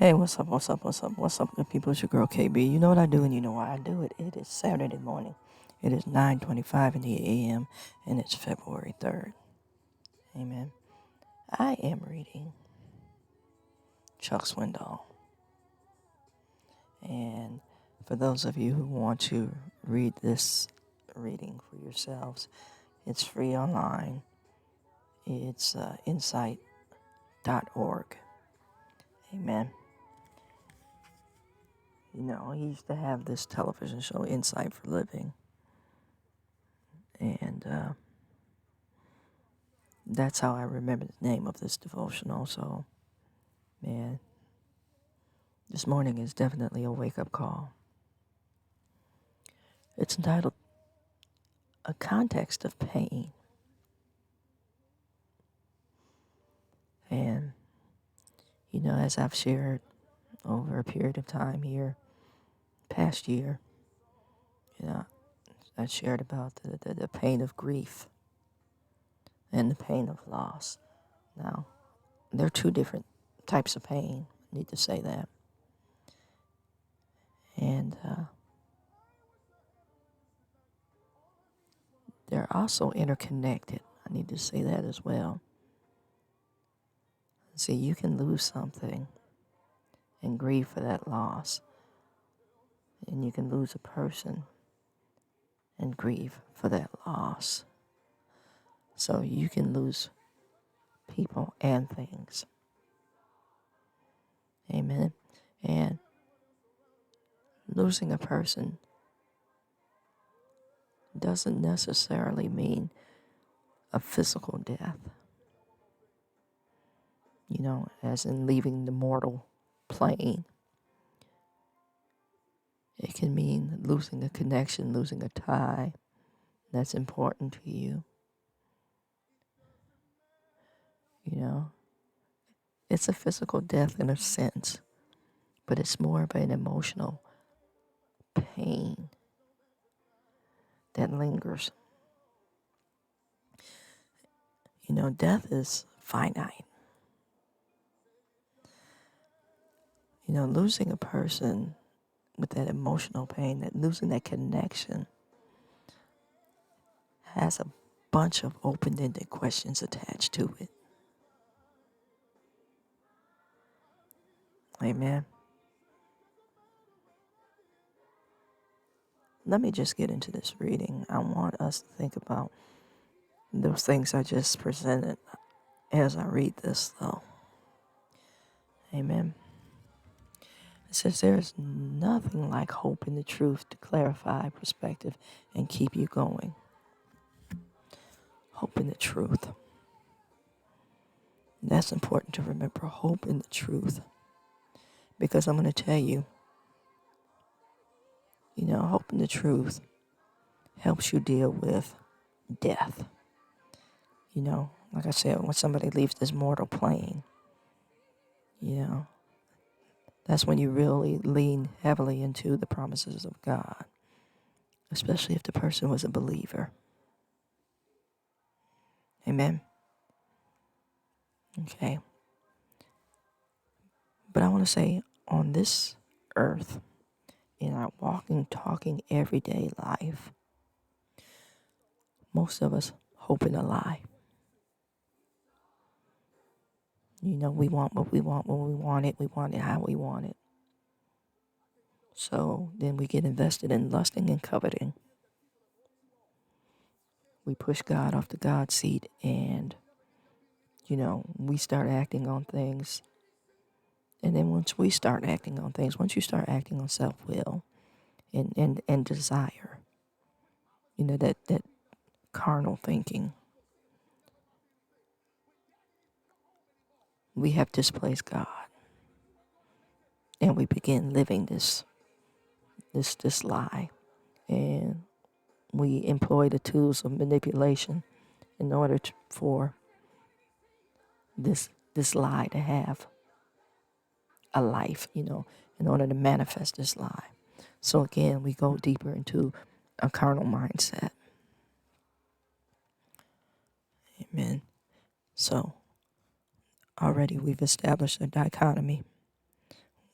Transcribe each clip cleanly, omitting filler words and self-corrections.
Hey, what's up, what's up, what's up, what's up, good people? It's your girl KB. You know what I do and you know why I do it. It is Saturday morning. It is 9:25 in the a.m. and it's February 3rd. Amen. I am reading Chuck Swindoll. And for those of you who want to read this reading for yourselves, it's free online. It's insight.org. Amen. You know, he used to have this television show, Insight for Living. And that's how I remember the name of this devotional. So, man, this morning is definitely a wake-up call. It's entitled A Context of Pain. And, you know, as I've shared over a period of time here, past year, you know, I shared about the pain of grief and the pain of loss. Now, there are two different types of pain. I need to say that. And they're also interconnected. I need to say that as well. See, you can lose something and grieve for that loss. And you can lose a person and grieve for that loss. So you can lose people and things. Amen. And losing a person doesn't necessarily mean a physical death. You know, as in leaving the mortal plane. It can mean losing a connection, losing a tie that's important to you. You know, it's a physical death in a sense, but it's more of an emotional pain that lingers. You know, death is finite. You know, losing a person with that emotional pain, that losing that connection, has a bunch of open-ended questions attached to it. Amen. Let me just get into this reading. I want us to think about those things I just presented as I read this, though. Amen. It says, there is nothing like hope in the truth to clarify perspective and keep you going. Hope in the truth. And that's important to remember, hope in the truth. Because I'm going to tell you, you know, hope in the truth helps you deal with death. You know, like I said, when somebody leaves this mortal plane, you know, that's when you really lean heavily into the promises of God, especially if the person was a believer. Amen. Okay. But I want to say, on this earth, in our walking, talking, everyday life, most of us hope in a lie. You know, we want what we want when we want it. We want it how we want it. So then we get invested in lusting and coveting. We push God off the God seat and, you know, we start acting on things. And then once you start acting on self-will and desire, you know, that carnal thinking, we have displaced God. And we begin living this lie. And we employ the tools of manipulation in order for this lie to have a life, you know, in order to manifest this lie. So again, we go deeper into a carnal mindset. Amen. So already we've established a dichotomy.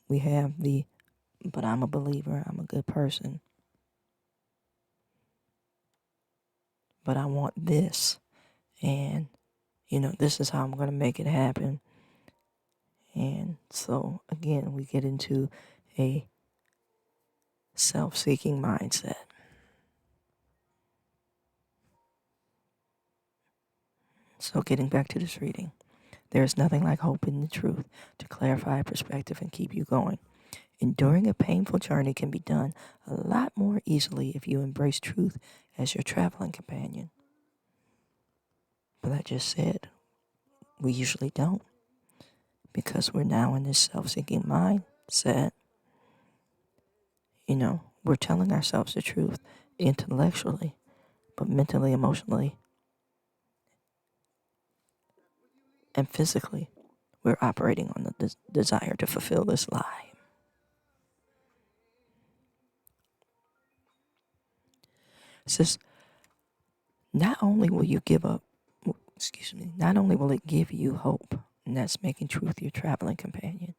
we have but I'm a believer, I'm a good person, but I want this, and, this is how I'm going to make it happen. And so, again, we get into a self-seeking mindset. So, getting back to this reading, there is nothing like hope in the truth to clarify perspective and keep you going. Enduring a painful journey can be done a lot more easily if you embrace truth as your traveling companion. But I just said, we usually don't, because we're now in this self-seeking mindset. We're telling ourselves the truth intellectually, but mentally, emotionally, and physically, we're operating on the desire to fulfill this lie. It says, not only will it give you hope, and that's making truth your traveling companion.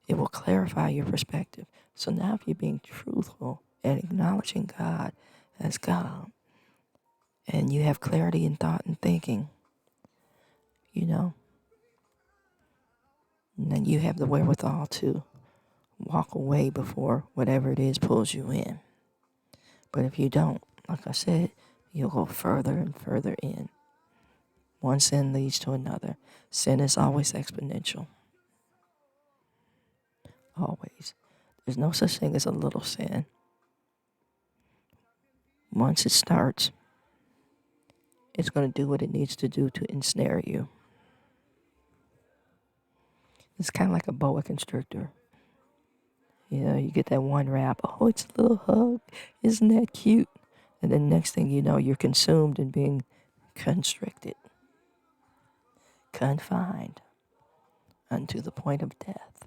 It will clarify your perspective. So now if you're being truthful and acknowledging God as God, and you have clarity in thought and thinking, and then you have the wherewithal to walk away before whatever it is pulls you in. But if you don't, like I said, you'll go further and further in. One sin leads to another. Sin is always exponential. Always. There's no such thing as a little sin. Once it starts, it's going to do what it needs to do to ensnare you. It's kind of like a boa constrictor. You get that one wrap. Oh, it's a little hug. Isn't that cute? And then next thing you know, you're consumed and being constricted, confined unto the point of death.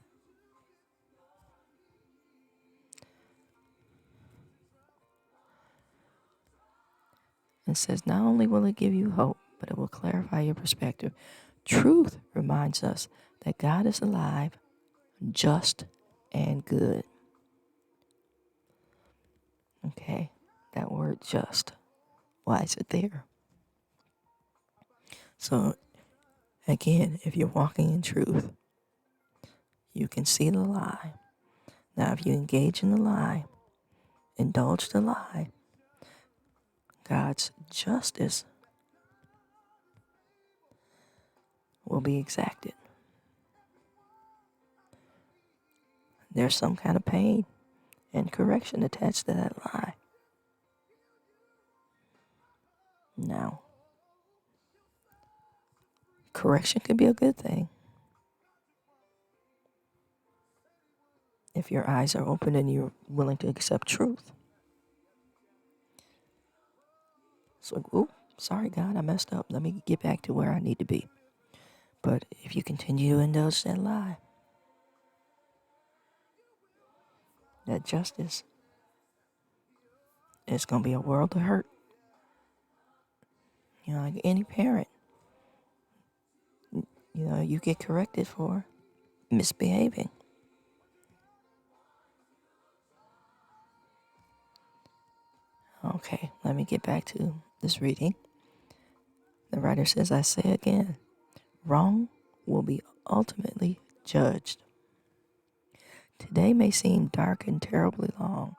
It says, not only will it give you hope, but it will clarify your perspective. Truth reminds us that God is alive, just, and good. Okay, that word just. Why is it there? So, again, if you're walking in truth, you can see the lie. Now, if you engage in the lie, indulge the lie, God's justice will be exacted. There's some kind of pain and correction attached to that lie. Now, correction can be a good thing if your eyes are open and you're willing to accept truth. So, sorry, God, I messed up. Let me get back to where I need to be. But if you continue to indulge that lie, that justice, it's going to be a world of hurt. Like any parent, you get corrected for misbehaving. Okay, let me get back to this reading. The writer says, I say again, wrong will be ultimately judged. Today may seem dark and terribly long,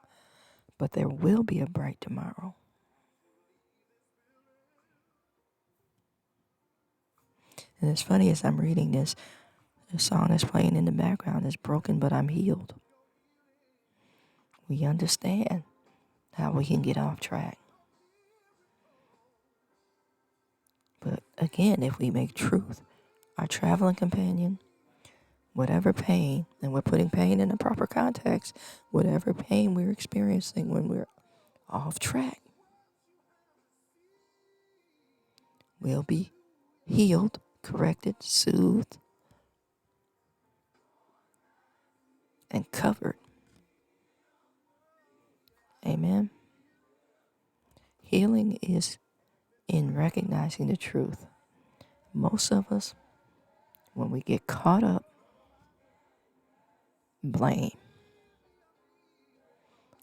but there will be a bright tomorrow. And it's funny, as I'm reading this, the song that's playing in the background is Broken But I'm Healed. We understand how we can get off track. But again, if we make truth our traveling companion, whatever pain, and we're putting pain in the proper context, whatever pain we're experiencing when we're off track, will be healed, corrected, soothed, and covered. Amen. Healing is in recognizing the truth. Most of us, when we get caught up blame.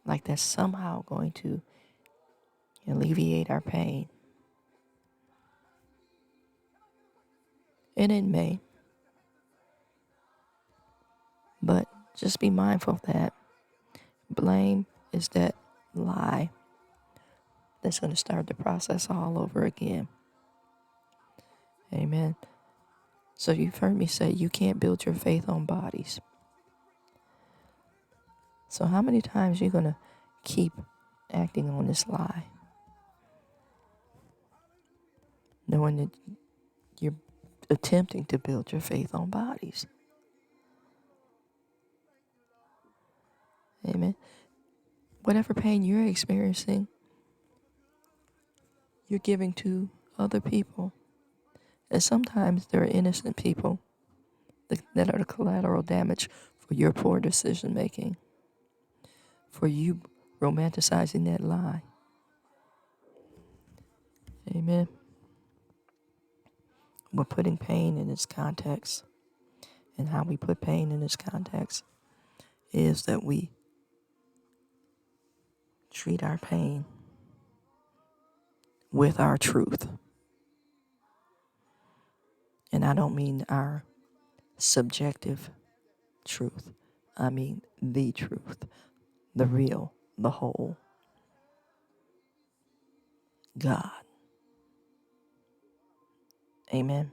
Like that's somehow going to alleviate our pain. And it may, but just be mindful that blame is that lie that's going to start the process all over again. Amen. So you've heard me say you can't build your faith on bodies. So how many times are you going to keep acting on this lie? Knowing that you're attempting to build your faith on bodies. Amen. Whatever pain you're experiencing, you're giving to other people. And sometimes there are innocent people that are the collateral damage for your poor decision making, for you romanticizing that lie. Amen. We're putting pain in its context. And how we put pain in its context is that we treat our pain with our truth. And I don't mean our subjective truth. I mean the truth, the real, the whole. God. Amen.